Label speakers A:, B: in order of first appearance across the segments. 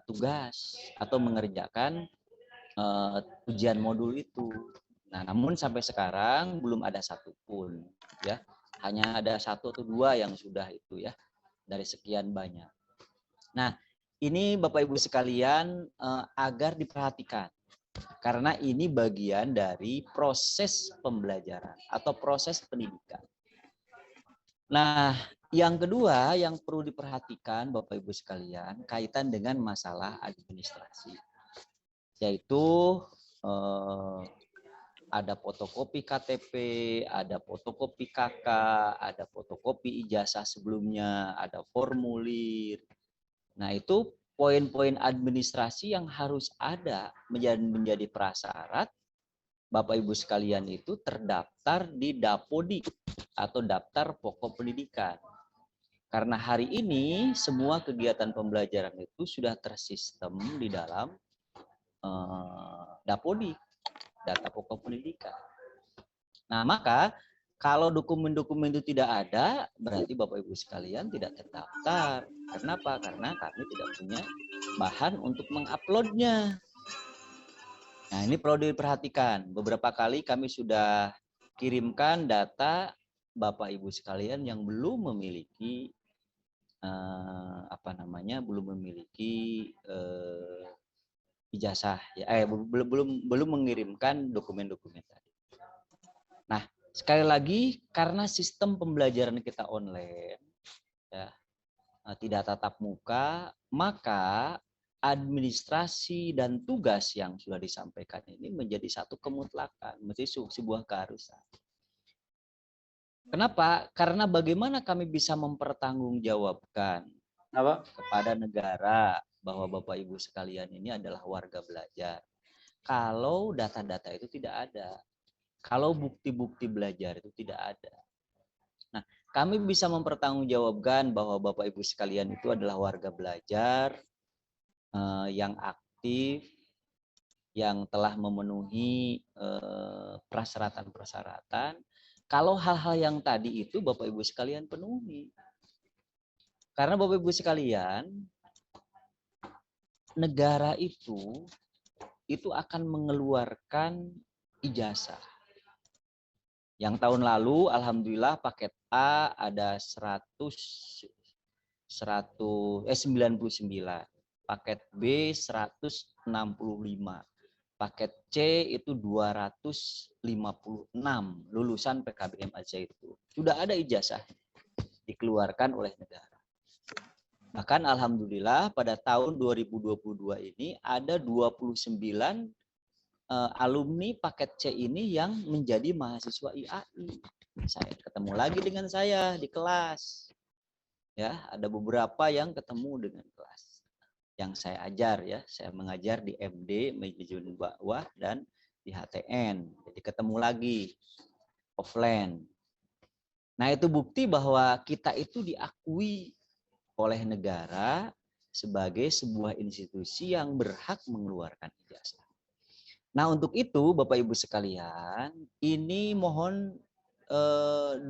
A: tugas atau mengerjakan ujian modul itu. Nah, namun sampai sekarang belum ada satupun, ya. Hanya ada 1 atau 2 yang sudah itu ya, dari sekian banyak. Nah, ini Bapak Ibu sekalian agar diperhatikan. Karena ini bagian dari proses pembelajaran atau proses pendidikan. Nah, yang kedua yang perlu diperhatikan Bapak Ibu sekalian kaitan dengan masalah administrasi. Yaitu ada fotokopi KTP, ada fotokopi KK, ada fotokopi ijazah sebelumnya, ada formulir. Nah, itu poin-poin administrasi yang harus ada menjadi prasyarat Bapak Ibu sekalian itu terdaftar di Dapodi atau daftar pokok pendidikan. Karena hari ini semua kegiatan pembelajaran itu sudah tersistem di dalam Dapodi, data pokok pendidikan. Nah, maka kalau dokumen-dokumen itu tidak ada, berarti Bapak Ibu sekalian tidak terdaftar. Kenapa? Karena kami tidak punya bahan untuk menguploadnya. Nah, ini perlu diperhatikan. Beberapa kali kami sudah kirimkan data Bapak Ibu sekalian yang belum memiliki belum memiliki ijazah, belum mengirimkan dokumen-dokumen tadi. Nah, sekali lagi karena sistem pembelajaran kita online, ya, tidak tatap muka, maka administrasi dan tugas yang sudah disampaikan ini menjadi satu kemutlakan, menjadi sebuah keharusan. Kenapa? Karena bagaimana kami bisa mempertanggungjawabkan kepada negara bahwa Bapak Ibu sekalian ini adalah warga belajar. Kalau data-data itu tidak ada, kalau bukti-bukti belajar itu tidak ada. Nah, kami bisa mempertanggungjawabkan bahwa Bapak Ibu sekalian itu adalah warga belajar yang aktif, yang telah memenuhi persyaratan-persyaratan. Kalau hal-hal yang tadi itu Bapak Ibu sekalian penuhi. Karena Bapak Ibu sekalian, negara itu akan mengeluarkan ijazah. Yang tahun lalu alhamdulillah paket A ada 99, paket B 165, paket C itu 256 lulusan PKBM aja itu. Sudah ada ijazah dikeluarkan oleh negara. Bahkan alhamdulillah pada tahun 2022 ini ada 29 alumni paket C ini yang menjadi mahasiswa IAI. Saya ketemu lagi dengan saya di kelas. Ya, ada beberapa yang ketemu dengan kelas yang saya ajar ya. Saya mengajar di MD, manajemen dakwah dan di HTN. Jadi ketemu lagi offline. Nah, itu bukti bahwa kita itu diakui oleh negara sebagai sebuah institusi yang berhak mengeluarkan ijazah. Nah, untuk itu Bapak Ibu sekalian, ini mohon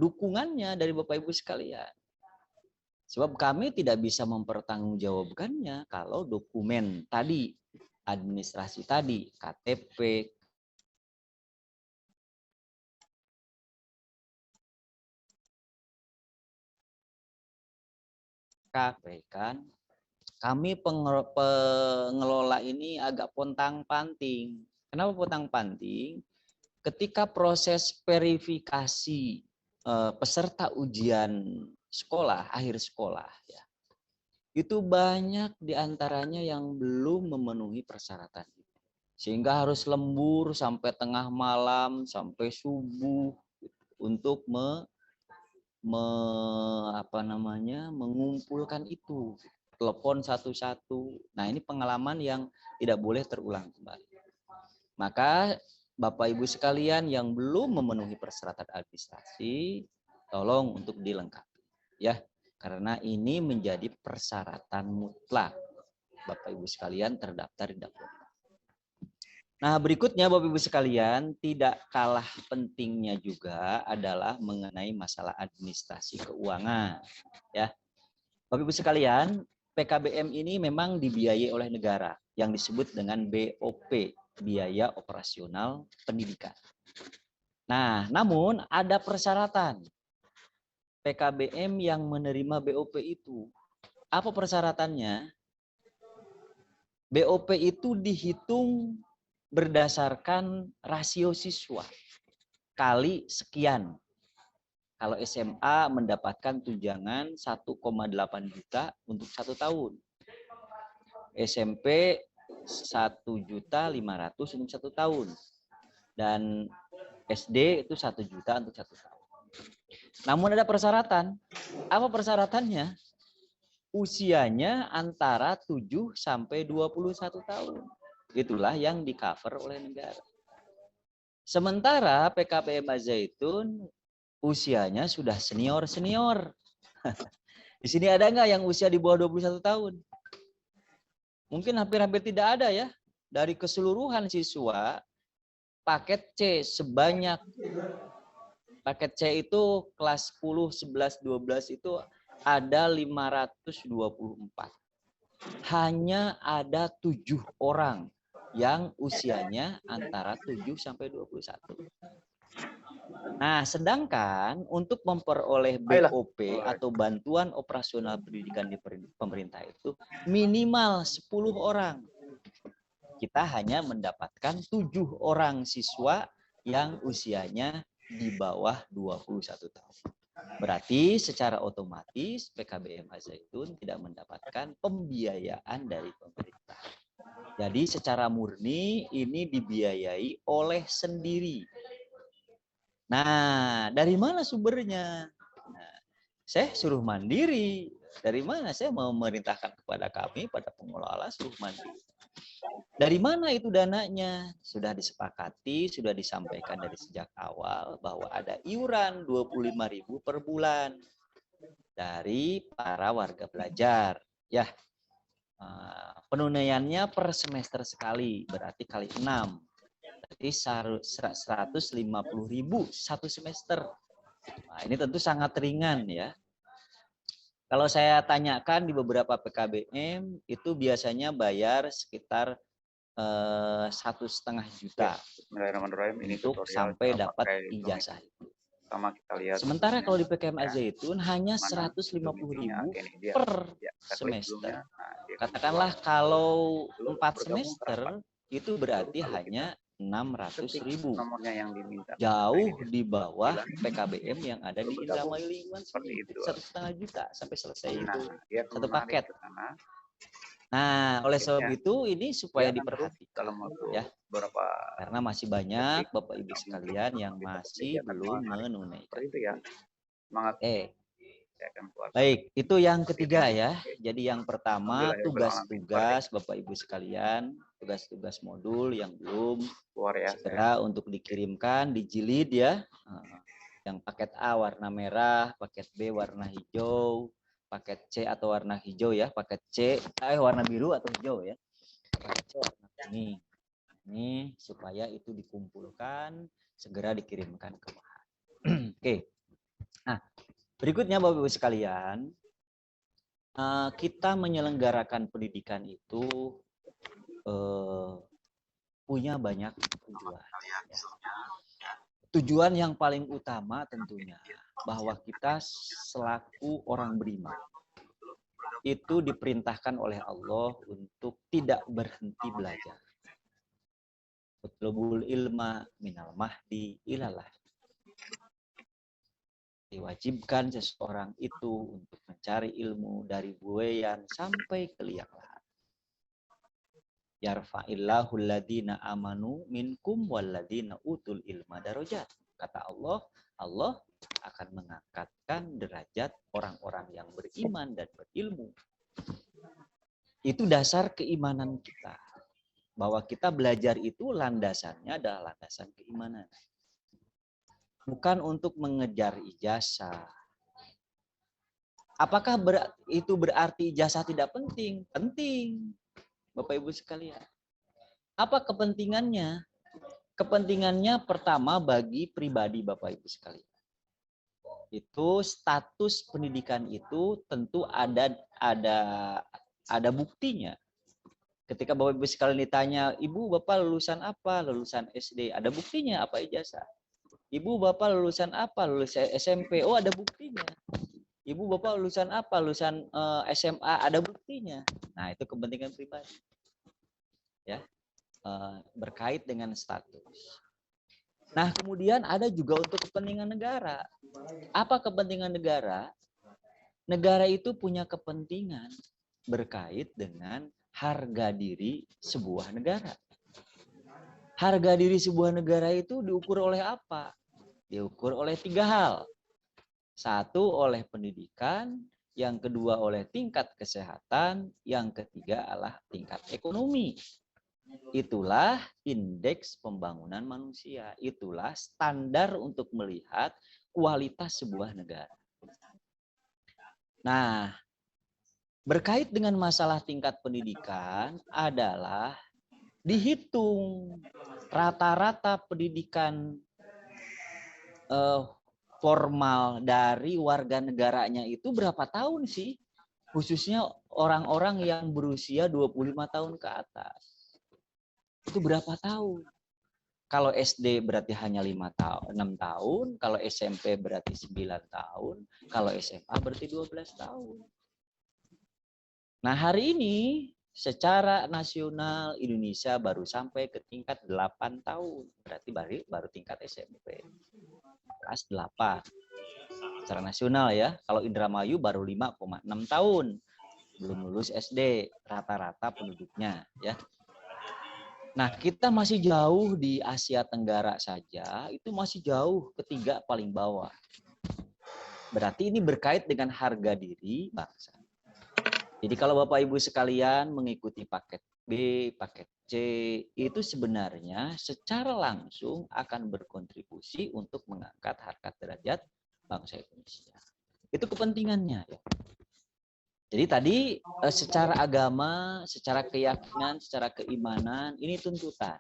A: dukungannya dari Bapak Ibu sekalian. Sebab kami tidak bisa mempertanggungjawabkannya kalau dokumen tadi, administrasi tadi, KTP, kan kami pengelola ini agak pontang-panting. Kenapa pontang-panting? Ketika proses verifikasi peserta ujian sekolah, akhir sekolah, ya, itu banyak diantaranya yang belum memenuhi persyaratan. Sehingga harus lembur sampai tengah malam, sampai subuh untuk mengumpulkan itu. Telepon satu-satu. Nah, ini pengalaman yang tidak boleh terulang kembali. Maka Bapak Ibu sekalian yang belum memenuhi persyaratan administrasi, tolong untuk dilengkapi ya. Karena ini menjadi persyaratan mutlak Bapak Ibu sekalian terdaftar di Dapodi. Nah, berikutnya Bapak Ibu sekalian, tidak kalah pentingnya juga adalah mengenai masalah administrasi keuangan ya. Bapak Ibu sekalian, PKBM ini memang dibiayai oleh negara yang disebut dengan BOP, biaya operasional pendidikan. Nah, namun ada persyaratan PKBM yang menerima BOP itu. Apa persyaratannya? BOP itu dihitung berdasarkan rasio siswa kali sekian. Kalau SMA mendapatkan tunjangan 1,8 juta untuk 1 tahun. SMP 1.500.000 untuk 1 tahun. Dan SD itu 1 juta untuk 1 tahun. Namun ada persyaratan. Apa persyaratannya? Usianya antara 7 sampai 21 tahun. Itulah yang di-cover oleh negara. Sementara PKBM Al-Zaitun usianya sudah senior-senior. Di sini ada nggak yang usia di bawah 21 tahun? Mungkin hampir-hampir tidak ada ya. Dari keseluruhan siswa, paket C sebanyak, paket C itu kelas 10, 11, 12 itu ada 524. Hanya ada 7 orang yang usianya antara 7 sampai 21. Nah, sedangkan untuk memperoleh BOP atau bantuan operasional pendidikan di pemerintah itu minimal 10 orang. Kita hanya mendapatkan 7 orang siswa yang usianya di bawah 21 tahun. Berarti secara otomatis PKBM Al-Zaitun tidak mendapatkan pembiayaan dari pemerintah. Jadi secara murni ini dibiayai oleh sendiri. Nah, dari mana sumbernya? Nah, saya suruh mandiri. Dari mana saya mau memerintahkan kepada kami, pada pengelola suruh mandiri. Dari mana itu dananya? Sudah disepakati, sudah disampaikan dari sejak awal bahwa ada iuran 25.000 per bulan dari para warga belajar. Ya, penunaiannya per semester sekali, berarti kali 6. Berarti 150.000 satu semester. Nah, ini tentu sangat ringan ya. Kalau saya tanyakan di beberapa PKBM itu biasanya bayar sekitar 1,5 juta untuk sampai dapat ijazah itu. Sementara kalau di PKM Al-Zaitun hanya 150.000 per semester. Katakanlah kalau 4 semester itu berarti hanya 600.000. Jauh di bawah PKBM yang ada di Indramayu Lingkungan sendiri. 1,5 juta sampai selesai itu satu paket. Nah, oleh sebab itu ini supaya diperhatikan ya. Karena masih banyak Bapak Ibu sekalian yang masih belum menunaikan. Baik, itu yang ketiga ya. Jadi yang pertama tugas-tugas Bapak Ibu sekalian, tugas-tugas modul yang belum segera untuk dikirimkan, dijilid ya. Yang paket A warna merah, paket B warna hijau, paket C atau warna hijau ya, paket C warna biru atau hijau ya. Paket C warna kuning. Ini supaya itu dikumpulkan, segera dikirimkan ke Mahat. Oke. Nah, berikutnya Bapak Ibu sekalian, kita menyelenggarakan pendidikan itu punya banyak tujuan. Ya. Tujuan yang paling utama tentunya bahwa kita selaku orang beriman itu diperintahkan oleh Allah untuk tidak berhenti belajar. Utlubul ilma minal mahdi ilalah. Diwajibkan seseorang itu untuk mencari ilmu dari buayan sampai ke liang lahat. Yarfa'illahu alladhina amanu minkum walladhina utul ilma darajat. Kata Allah, Allah akan mengangkatkan derajat orang-orang yang beriman dan berilmu. Itu dasar keimanan kita. Bahwa kita belajar itu landasannya adalah landasan keimanan. Bukan untuk mengejar ijazah. Apakah itu berarti ijazah tidak penting? Penting, Bapak Ibu sekalian. Apa kepentingannya? Kepentingannya pertama bagi pribadi Bapak Ibu sekalian. Itu status pendidikan itu tentu ada ada buktinya. Ketika Bapak Ibu sekalian ditanya, Ibu Bapak lulusan apa? Lulusan SD. Ada buktinya apa ijazah? Ibu Bapak lulusan apa? Lulusan SMP. Oh, ada buktinya. Ibu Bapak lulusan apa? Lulusan SMA. Ada buktinya. Nah, itu kepentingan pribadi. Ya. Berkait dengan status. Nah, kemudian ada juga untuk kepentingan negara. Apa kepentingan negara? Negara itu punya kepentingan berkait dengan harga diri sebuah negara. Harga diri sebuah negara itu diukur oleh apa? Diukur oleh 3 hal. 1 oleh pendidikan, yang kedua oleh tingkat kesehatan, yang ketiga adalah tingkat ekonomi. Itulah indeks pembangunan manusia. Itulah standar untuk melihat kualitas sebuah negara. Nah, berkait dengan masalah tingkat pendidikan adalah dihitung rata-rata pendidikan formal dari warga negaranya itu berapa tahun sih? Khususnya orang-orang yang berusia 25 tahun ke atas. Itu berapa tahun? Kalau SD berarti hanya 6 tahun, kalau SMP berarti 9 tahun, kalau SMA berarti 12 tahun. Nah, hari ini secara nasional Indonesia baru sampai ke tingkat 8 tahun. Berarti baru tingkat SMP. Kelas 8. Secara nasional ya. Kalau Indramayu baru 5,6 tahun. Belum lulus SD rata-rata penduduknya ya. Nah, kita masih jauh di Asia Tenggara saja, itu masih jauh ketiga paling bawah. Berarti ini berkait dengan harga diri bangsa. Jadi kalau Bapak Ibu sekalian mengikuti paket B, paket C, itu sebenarnya secara langsung akan berkontribusi untuk mengangkat harkat derajat bangsa Indonesia. Itu kepentingannya. Jadi tadi secara agama, secara keyakinan, secara keimanan, ini tuntutan.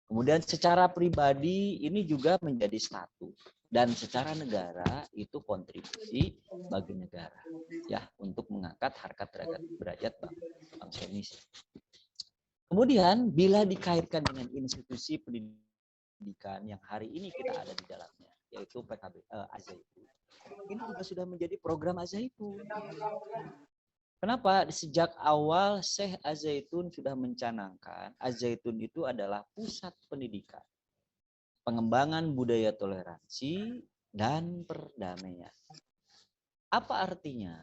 A: Kemudian secara pribadi ini juga menjadi status. Dan secara negara itu kontribusi bagi negara ya untuk mengangkat harkat derajat bangsa Indonesia. Kemudian bila dikaitkan dengan institusi pendidikan yang hari ini kita ada di dalamnya, yaitu PKB Al-Zaitun, ini juga sudah menjadi program Al-Zaitun. Kenapa? Sejak awal Syekh Al-Zaitun sudah mencanangkan Al-Zaitun itu adalah pusat pendidikan, pengembangan budaya toleransi, dan perdamaian. Apa artinya?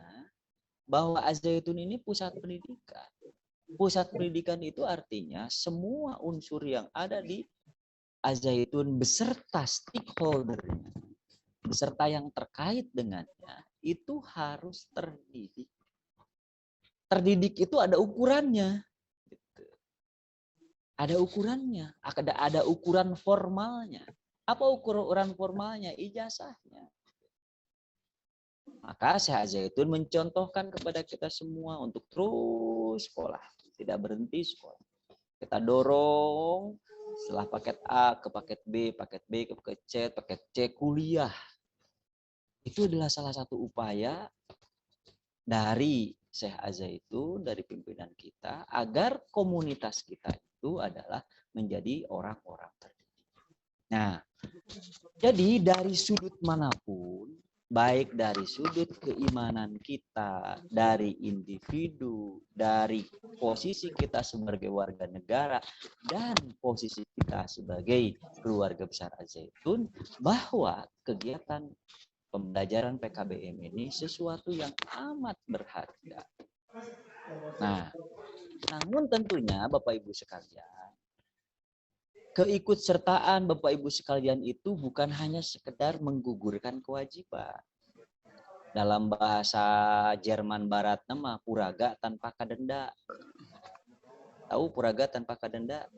A: Bahwa Al-Zaitun ini pusat pendidikan. Pusat pendidikan itu artinya semua unsur yang ada di Al-Zaitun beserta stakeholder-nya, beserta yang terkait dengannya, itu harus terdidik. Terdidik itu ada ukurannya. Ada ukurannya, ada ukuran formalnya. Apa ukuran formalnya? Ijazahnya. Maka Syekh Al-Zaitun mencontohkan kepada kita semua untuk terus sekolah, tidak berhenti sekolah. Kita dorong setelah paket A ke paket B ke paket C kuliah. Itu adalah salah satu upaya dari Syekh Al-Zaitun, dari pimpinan kita, agar komunitas kita itu adalah menjadi orang-orang terdidik. Nah, jadi dari sudut manapun, baik dari sudut keimanan kita, dari individu, dari posisi kita sebagai warga negara, dan posisi kita sebagai keluarga besar Al-Zaitun, bahwa kegiatan pembelajaran PKBM ini sesuatu yang amat berharga. Nah, namun tentunya Bapak Ibu sekalian, keikutsertaan Bapak Ibu sekalian itu bukan hanya sekedar menggugurkan kewajiban. Dalam bahasa Jerman Barat nama puraga tanpa kadenda. Tahu puraga tanpa kadenda?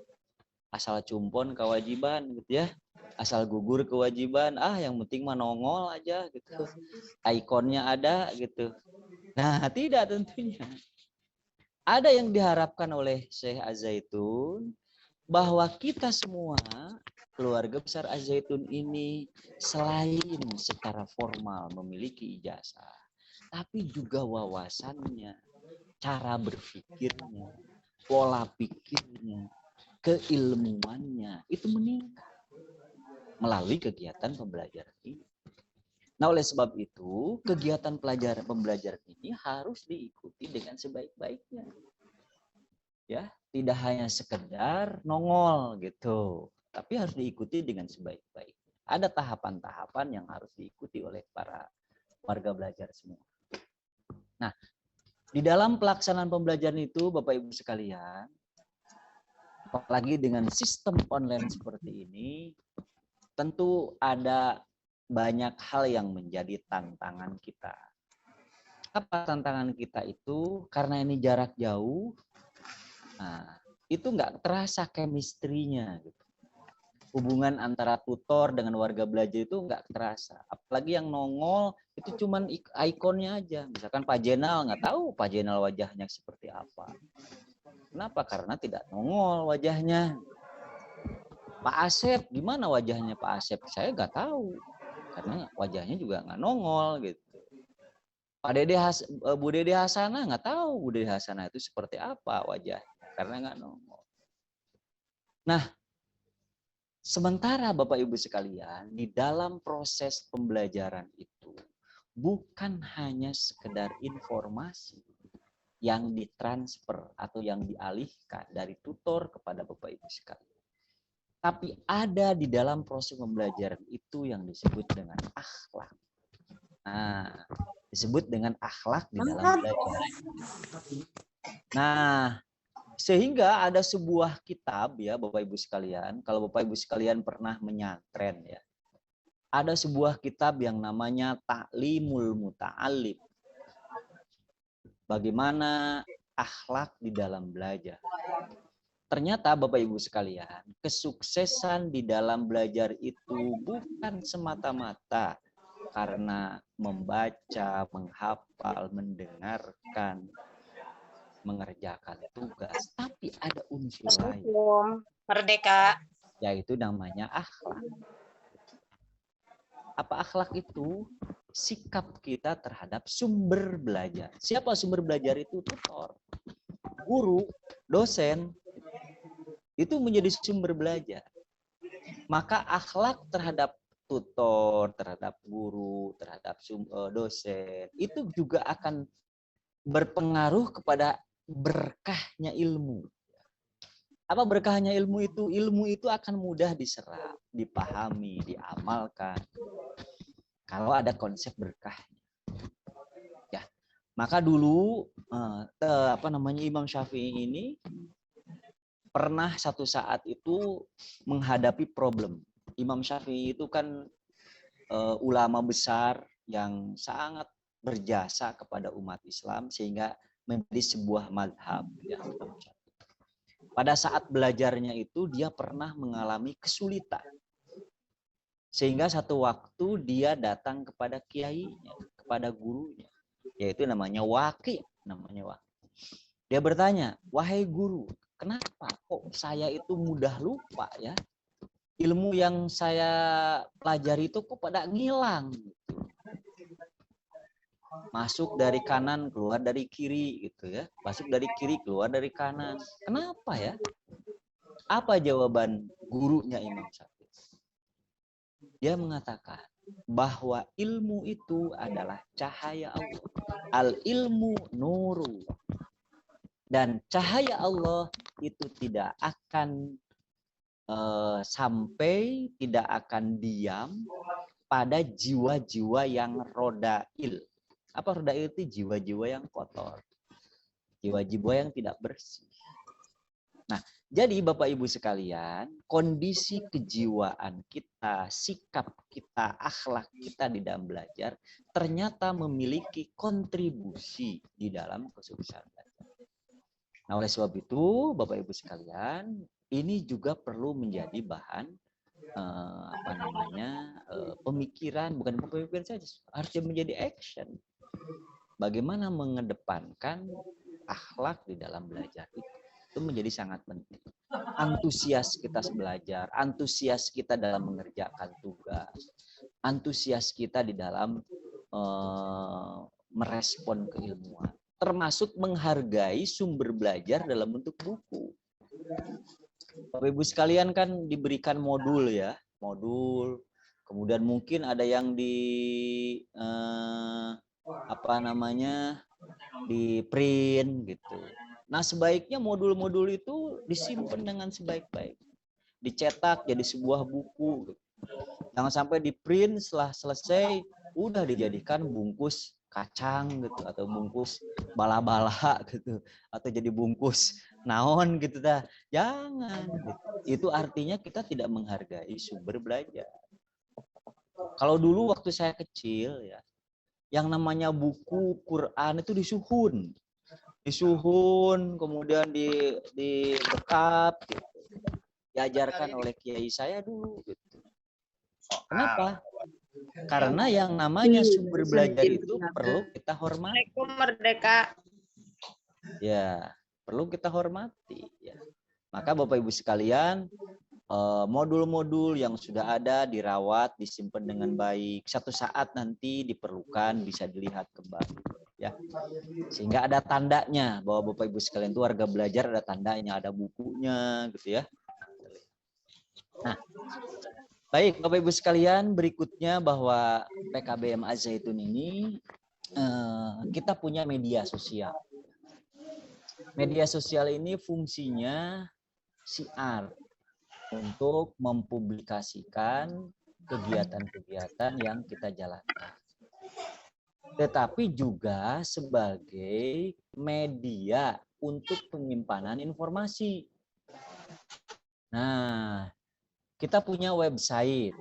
A: Asal cumpon kewajiban gitu ya. Asal gugur kewajiban, yang penting mah nongol aja gitu. Ikonnya ada gitu. Nah, tidak tentunya. Ada yang diharapkan oleh Syekh Al-Zaitun bahwa kita semua keluarga besar Al-Zaitun ini selain secara formal memiliki ijazah, tapi juga wawasannya, cara berpikirnya, pola pikirnya, keilmuannya itu meningkat melalui kegiatan pembelajaran ini. Nah, oleh sebab itu, kegiatan pembelajaran ini harus diikuti dengan sebaik-baiknya. Ya, tidak hanya sekedar nongol gitu, tapi harus diikuti dengan sebaik-baiknya. Ada tahapan-tahapan yang harus diikuti oleh para warga belajar semua. Nah, di dalam pelaksanaan pembelajaran itu, Bapak Ibu sekalian, apalagi dengan sistem online seperti ini, tentu ada banyak hal yang menjadi tantangan kita. Apa tantangan kita itu? Karena ini jarak jauh, nah, itu nggak terasa chemistry-nya. Gitu. Hubungan antara tutor dengan warga belajar itu nggak terasa. Apalagi yang nongol itu cuman ikonnya aja. Misalkan Pak Jenal, nggak tahu Pak Jenal wajahnya seperti apa. Kenapa? Karena tidak nongol wajahnya. Pak Asep, gimana wajahnya Pak Asep? Saya nggak tahu. Karena wajahnya juga nggak nongol gitu. Bu Dede Hasanah nggak tahu Bu Dede Hasanah itu seperti apa wajah karena nggak nongol. Nah, sementara Bapak Ibu sekalian di dalam proses pembelajaran itu bukan hanya sekedar informasi yang ditransfer atau yang dialihkan dari tutor kepada Bapak Ibu sekalian. Tapi ada di dalam proses pembelajaran itu yang disebut dengan akhlak. Nah, disebut dengan akhlak di dalam belajar. Nah, sehingga ada sebuah kitab ya Bapak Ibu sekalian, kalau Bapak Ibu sekalian pernah menyantren ya. Ada sebuah kitab yang namanya Ta'limul Muta'allim. Bagaimana akhlak di dalam belajar. Ternyata Bapak Ibu sekalian, kesuksesan di dalam belajar itu bukan semata-mata karena membaca, menghafal, mendengarkan, mengerjakan tugas, tapi ada unsur lain.
B: Merdeka.
A: Yaitu namanya akhlak. Apa akhlak itu? Sikap kita terhadap sumber belajar. Siapa sumber belajar itu? Tutor, guru, dosen. Itu menjadi sumber belajar. Maka akhlak terhadap tutor, terhadap guru, terhadap dosen, itu juga akan berpengaruh kepada berkahnya ilmu. Apa berkahnya ilmu itu? Ilmu itu akan mudah diserap, dipahami, diamalkan. Kalau ada konsep berkahnya. Ya. Maka dulu Imam Syafi'i ini pernah satu saat itu menghadapi problem. Imam Syafi'i itu kan ulama besar yang sangat berjasa kepada umat Islam sehingga menjadi sebuah madhab. Ya. Pada saat belajarnya itu dia pernah mengalami kesulitan. Sehingga satu waktu dia datang kepada kiainya, kepada gurunya, yaitu namanya Waqi. Dia bertanya, wahai guru, kenapa kok saya itu mudah lupa ya? Ilmu yang saya pelajari itu kok pada ngilang gitu. Masuk dari kanan, keluar dari kiri gitu ya. Masuk dari kiri, keluar dari kanan. Kenapa ya? Apa jawaban gurunya Imam Syafi'i? Dia mengatakan bahwa ilmu itu adalah cahaya Allah. Al-ilmu nuru. Dan cahaya Allah itu tidak akan sampai, tidak akan diam pada jiwa-jiwa yang rodail. Apa rodail itu? Jiwa-jiwa yang kotor. Jiwa-jiwa yang tidak bersih. Nah, jadi Bapak Ibu sekalian, kondisi kejiwaan kita, sikap kita, akhlak kita di dalam belajar ternyata memiliki kontribusi di dalam kesuksesan belajar. Nah, oleh sebab itu, Bapak Ibu sekalian, ini juga perlu menjadi bahan pemikiran, bukan pemikiran saja, harusnya menjadi action. Bagaimana mengedepankan akhlak di dalam belajar itu menjadi sangat penting. Antusias kita belajar, antusias kita dalam mengerjakan tugas, antusias kita di dalam merespon keilmuan. termasuk menghargai sumber belajar dalam bentuk buku. Bapak Ibu sekalian kan diberikan modul ya, modul. Kemudian mungkin ada yang di di print gitu. Nah, sebaiknya modul-modul itu disimpan dengan sebaik-baik. Dicetak jadi sebuah buku. Jangan sampai di print setelah selesai udah dijadikan bungkus kacang gitu atau bungkus bala-bala gitu atau jadi bungkus naon gitu dah. Jangan gitu. Itu artinya kita tidak menghargai sumber belajar. Kalau dulu waktu saya kecil ya, yang namanya buku Quran itu disuhun, kemudian di bekap gitu. Diajarkan oleh kiai saya dulu gitu. Kenapa? Karena yang namanya sumber belajar itu perlu kita hormati.
B: Merdeka.
A: Ya, perlu kita hormati ya. Maka Bapak Ibu sekalian, modul-modul yang sudah ada dirawat, disimpan dengan baik. Satu saat nanti diperlukan bisa dilihat kembali ya. Sehingga ada tandanya bahwa Bapak Ibu sekalian itu warga belajar, ada tandanya, ada bukunya gitu ya. Nah, baik Bapak Ibu sekalian, berikutnya bahwa PKBM Az-Zaitun ini kita punya media sosial. Media sosial ini fungsinya siar untuk mempublikasikan kegiatan-kegiatan yang kita jalankan. Tetapi juga sebagai media untuk penyimpanan informasi. Nah, kita punya website,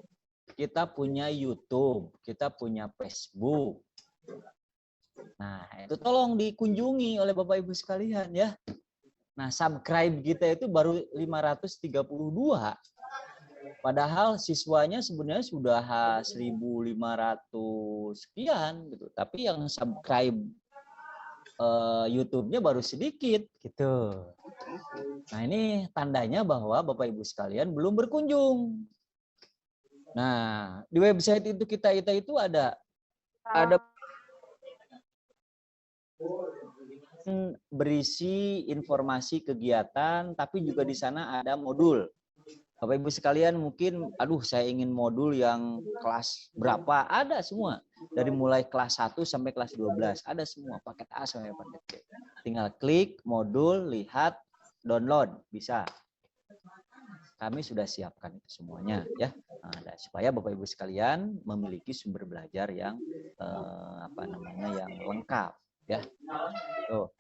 A: kita punya YouTube, kita punya Facebook. Nah, itu tolong dikunjungi oleh Bapak Ibu sekalian ya. Nah, subscribe kita itu baru 532. Padahal siswanya sebenarnya sudah 1.500 sekian gitu. Tapi yang subscribe YouTube-nya baru sedikit gitu. Nah, ini tandanya bahwa Bapak Ibu sekalian belum berkunjung. Nah, di website itu kita itu ada berisi informasi kegiatan, tapi juga di sana ada modul. Bapak Ibu sekalian mungkin, aduh saya ingin modul yang kelas berapa, ada semua. Dari mulai kelas 1 sampai kelas 12, ada semua, paket A sampai paket C. Tinggal klik modul, lihat, download, bisa. Kami sudah siapkan itu semuanya ya. Nah, supaya Bapak Ibu sekalian memiliki sumber belajar yang yang lengkap ya. Tuh.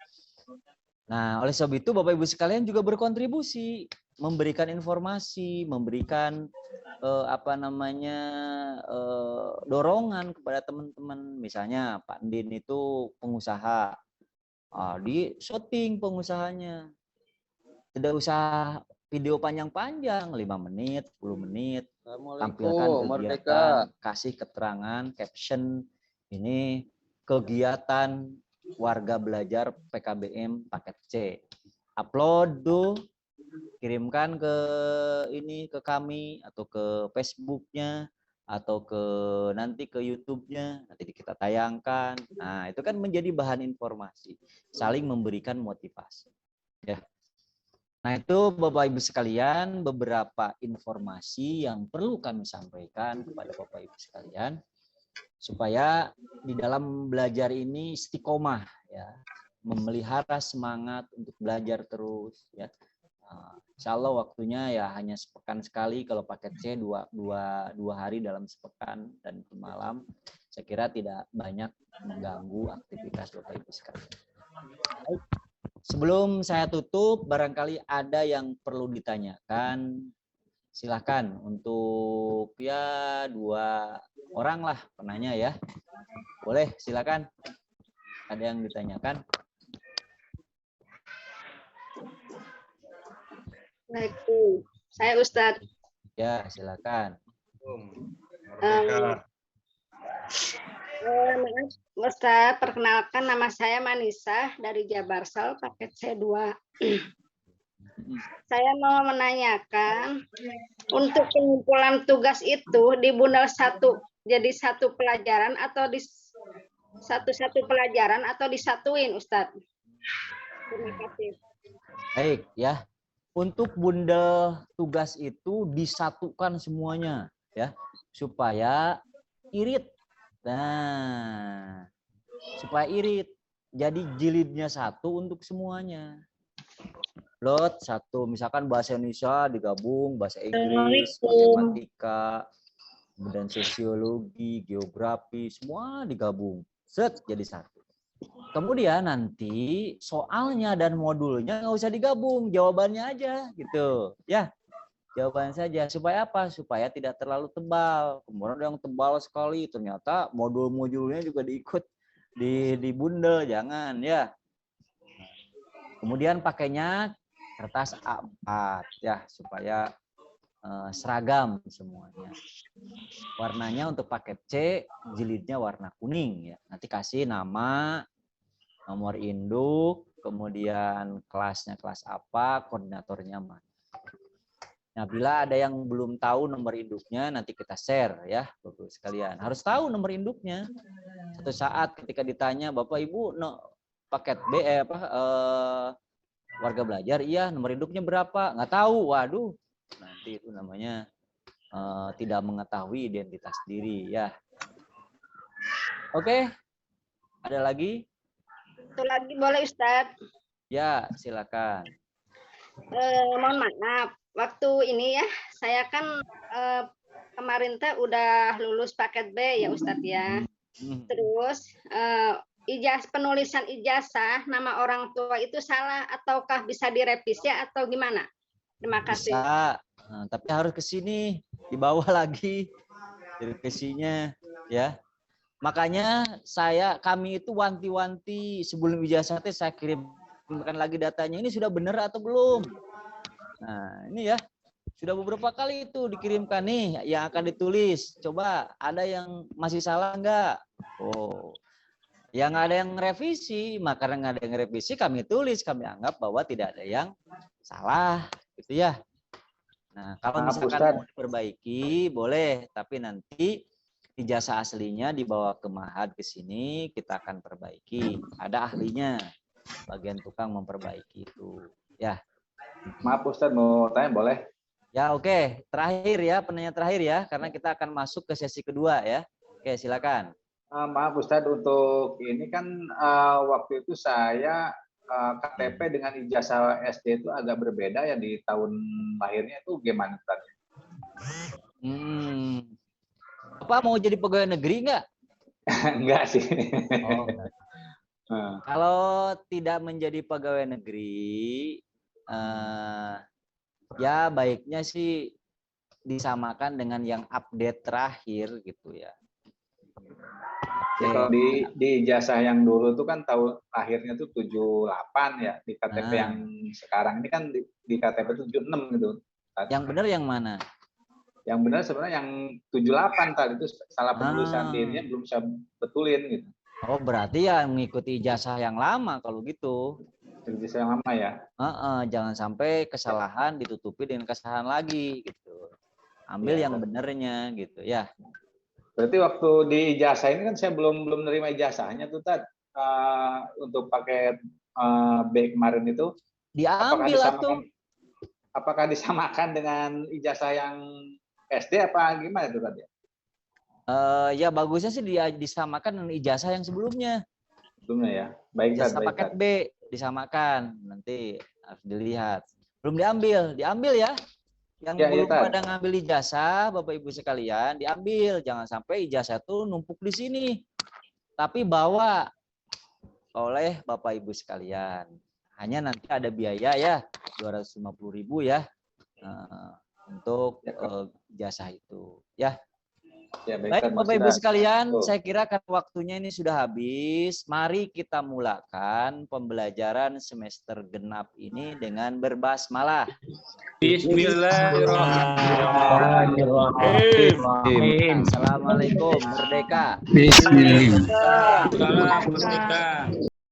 A: Nah, oleh sebab itu Bapak Ibu sekalian juga berkontribusi, memberikan informasi, memberikan dorongan kepada teman-teman. Misalnya Pak Din itu pengusaha, di syuting pengusahanya. Tidak usah video panjang-panjang, 5 menit, 10 menit, tampilkan kegiatan, kasih keterangan, caption, ini kegiatan warga belajar PKBM paket C. Upload tuh, kirimkan ke kami atau ke Facebook-nya atau nanti ke YouTube-nya, nanti kita tayangkan. Nah, itu kan menjadi bahan informasi, saling memberikan motivasi. Ya. Nah, itu Bapak Ibu sekalian beberapa informasi yang perlu kami sampaikan kepada Bapak Ibu sekalian supaya di dalam belajar ini istiqomah ya, memelihara semangat untuk belajar terus ya. Insya Allah waktunya ya hanya sepekan sekali, kalau paket C dua hari dalam sepekan dan malam. Saya kira tidak banyak mengganggu aktivitas Bapak Ibu sekalian. Baik. Sebelum saya tutup, barangkali ada yang perlu ditanyakan. Silakan untuk ya 2 orang lah penanya ya. Boleh, silakan. Ada yang ditanyakan?
B: Assalamualaikum. Saya Ustadz.
A: Ya, silakan.
B: Ustadz, perkenalkan nama saya Manisa dari Jabarsal, paket C2. Saya mau menanyakan, untuk pengumpulan tugas itu di bundel 1 jadi 1 pelajaran atau satu-satu pelajaran atau disatuin, Ustadz? Terima kasih.
A: Baik ya. Untuk bundel tugas itu disatukan semuanya ya, supaya irit. Nah, supaya irit. Jadi jilidnya satu untuk semuanya. Lot satu, misalkan bahasa Indonesia digabung, bahasa Inggris, matematika, kemudian sosiologi, geografi, semua digabung. Set jadi satu. Kemudian nanti soalnya dan modulnya nggak usah digabung, jawabannya aja gitu. Ya, jawaban saja. Supaya apa? Supaya tidak terlalu tebal. Kemudian ada yang tebal sekali, ternyata modul-modulnya juga diikut di bundel, jangan ya. Kemudian pakainya kertas A4 ya, supaya seragam semuanya. Warnanya untuk paket C, jilidnya warna kuning ya. Nanti kasih nama, nomor induk, kemudian kelasnya kelas apa, koordinatornya mana. Nah, bila ada yang belum tahu nomor induknya, nanti kita share ya, Bapak sekalian. Harus tahu nomor induknya. Suatu saat ketika ditanya, Bapak Ibu paket B warga belajar, iya, nomor induknya berapa? Nggak tahu, waduh. Nanti itu namanya tidak mengetahui identitas diri ya. Oke, ada lagi?
B: Satu lagi boleh, Ustadz?
A: Ya, silakan.
B: Mohon maaf, waktu ini ya, saya kan kemarin teh udah lulus paket B ya Ustadz ya. Terus penulisan ijazah nama orang tua itu salah ataukah bisa direvisi atau gimana? Terima kasih.
A: Bisa, tapi harus ke sini, di bawah lagi revisinya ya. Makanya kami itu wanti-wanti sebelum ijazah saya kirimkan lagi datanya, ini sudah benar atau belum. Nah, ini ya. Sudah beberapa kali itu dikirimkan nih yang akan ditulis. Coba ada yang masih salah enggak? Oh. Yang ada yang revisi, maka karena nggak ada yang revisi kami tulis, kami anggap bahwa tidak ada yang salah, gitu ya. Nah, kalau misalkan mau diperbaiki boleh, tapi nanti ijazah aslinya dibawa ke Mahad ke sini, kita akan perbaiki. Ada ahlinya, bagian tukang memperbaiki itu, ya.
C: Maaf Ustadz, mau tanya boleh?
A: Ya oke. Terakhir ya, penanya terakhir ya, karena kita akan masuk ke sesi kedua ya. Oke, silakan.
C: Maaf Ustadz, untuk ini kan waktu itu saya KTP dengan ijazah SD itu agak berbeda ya, di tahun lahirnya itu gimana Ustadz?
A: Apa mau jadi pegawai negeri enggak?
C: Enggak sih.
A: Oh, enggak. Kalau tidak menjadi pegawai negeri, ya baiknya sih disamakan dengan yang update terakhir gitu ya.
C: Ya, kalau di ijazah yang dulu itu kan tahun lahirnya tuh 78 ya, di KTP yang sekarang ini kan di KTP 76 gitu.
A: Yang benar yang mana?
C: Yang benar sebenarnya yang 78 tadi itu salah penulisan dirinya belum saya betulin gitu.
A: Oh, berarti ya mengikuti ijazah yang lama kalau gitu.
C: Ijazah yang lama ya.
A: Jangan sampai kesalahan ditutupi dengan kesalahan lagi gitu. Ambil yang benernya gitu ya.
C: Berarti waktu di ijazah ini kan saya belum nerima ijazahnya tuh Tad. Untuk paket B kemarin itu
A: diambil
C: apakah disamakan dengan ijazah yang SD apa gimana tuh Tad ya?
A: Ya bagusnya sih disamakan dengan ijazah yang sebelumnya.
C: Sebelumnya ya. Baik Tad.
A: Ijazah paket B disamakan, nanti harus dilihat. Belum diambil ya. Yang belum pada ngambil ijazah, Bapak Ibu sekalian, diambil. Jangan sampai ijazah itu numpuk di sini. Tapi bawa oleh Bapak Ibu sekalian. Hanya nanti ada biaya ya, 250.000 ya, untuk ijazah itu. Ya. Baik Bapak Ibu sekalian, saya kira kan waktunya ini sudah habis. Mari kita mulakan pembelajaran semester genap ini dengan berbasmalah. Bismillahirrahmanirrahim. Assalamualaikum, merdeka.
D: Bismillah.